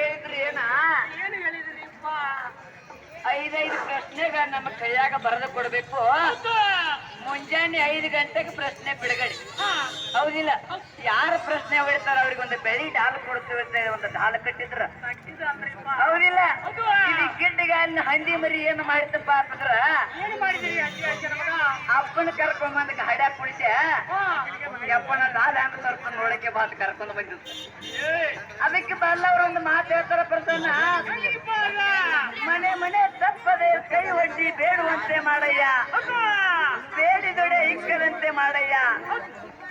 ಹೇಳಿದ್ರಿ ಏನ? ಏನು ಹೇಳಿದ್ರಿಪ್ಪ? 5 ಪ್ರಶ್ನೆಗ ನಮ್ಮ ಕೈಯಾಗ ಬರೆದು ಕೊಡ್ಬೇಕು. ಮುಂಜಾನೆ 5 ಗಂಟೆಗೆ ಪ್ರಶ್ನೆ ಬಿಡುಗಡೆ. ಹೌದಿಲ್ಲ? ಯಾರು ಪ್ರಶ್ನೆ ಹೊಡಿತಾರ ಅವ್ರಿಗೊಂದು ಬೆಳಿ ಡಾಲ್ ಕೊಡ್ತೀವಿ. ಒಂದು ಡಾಲ್ ಕಟ್ಟಿದ್ರ ಹೌದಿಲ್ಲ? ಇದು ಗಿಡ್ಡಗಾಲಿನ ಹಂದಿ ಮರಿ ಏನು ಮಾಡಿತಪ್ಪ ಅಂತಂದ್ರ ಏನು ಮಾಡಿದಿರಿ? ಅಪ್ಪನ ಕರ್ಕೊಂಬಂದ ಹಡ್ಯಾಗ ಕುಡಿಸ ಅಪ್ಪನ ಲಾಲ್ ಹ್ಯಾಂಗ ಸ್ವಲ್ಪ ನೋಡಕ್ಕೆ ಬಾತ್ ಕರ್ಕೊಂಡು ಬಂದಿದ್ದು. ಅದಕ್ಕೆ ಬಲ್ಲವ್ರು ಒಂದು ಮಾತು ಹೇಳ್ತಾರ ಪ್ರಸನ್ನ, ಮನೆ ಮನೆ ತಪ್ಪದೆ ಕೈ ಒಡ್ಡಿ ಬೇಡುವಂತೆ ಮಾಡಯ್ಯ, ಬೇಡಿದೊಡೆ ಇಕ್ಕದಂತೆ ಮಾಡಯ್ಯ,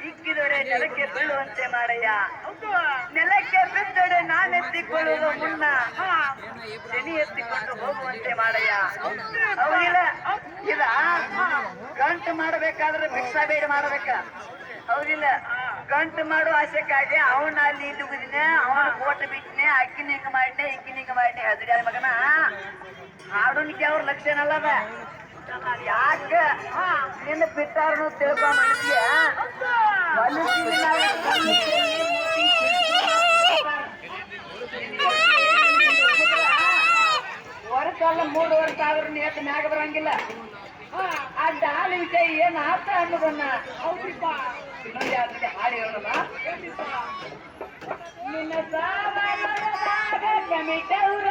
ಇಕ್ಕಿದೊಡೆ ನೆಲಕ್ಕೆ ಬೀಳುವಂತೆ ಮಾಡಯ್ಯ, ನೆಲಕ್ಕೆ ಬಿದ್ದೊಡೆ ನಾನೆತ್ತಿಕೊಳ್ಳುವ ಮುನ್ನ ಶನಿ ಎತ್ತಿಕೊಂಡು ಹೋಗುವಂತೆ ಮಾಡಯ್ಯ. ಹೌದಿಲ್ಲ? ಇದ ಗಂಟು ಮಾಡಬೇಕಾದ್ರೆ ಭಿಕ್ಷಾ ಬೇಡ ಮಾಡಬೇಕ. ಹೌದಿಲ್ಲ? ಗಂಟು ಮಾಡೋ ಆಸೆಕ್ಕಾಗಿ ಅವನ ಅಲ್ಲಿ ಇಲ್ಲಿಗುದಿನೇ, ಅವನ ಕೋಟ ಬಿಟ್ಟನೆ, ಅಕ್ಕಿನ ಹಿಂಗ ಮಾಡಿನೆ, ಇಕ್ಕಿನ ಹಿಂಗ ಮಾಡಿನೆ. ಹದಿರ ಮಗನ ಹಾಡೋನಿಗೆ ಅವ್ರ ಲಕ್ಷಣ ಅಲ್ಲದ. ಯಾಕ ನಿನ್ನ ಬಿಟ್ಟಾರನು ತಿಳ್ಕೊ ಮನಸ್ಸಿಗೆ ವರ್ಷಲ್ಲ 3 ವರ್ಷ ಆದ್ರೂ ನೇತ ಮ್ಯಾಗ ಬರಂಗಿಲ್ಲ. ಆ ಡಾಲ ವಿಷಯ ಏನ್ ಆತ ಅನ್ನೋದನ್ನ ಹೌದಿಪ್ಪ ಇನ್ನೊಂದು ಯಾವ್ದು ಹಾಡಿ ಹೇಳೋಣ. ನಿನ್ನ ಸಾಲ ಕಮಿಟವ್ರ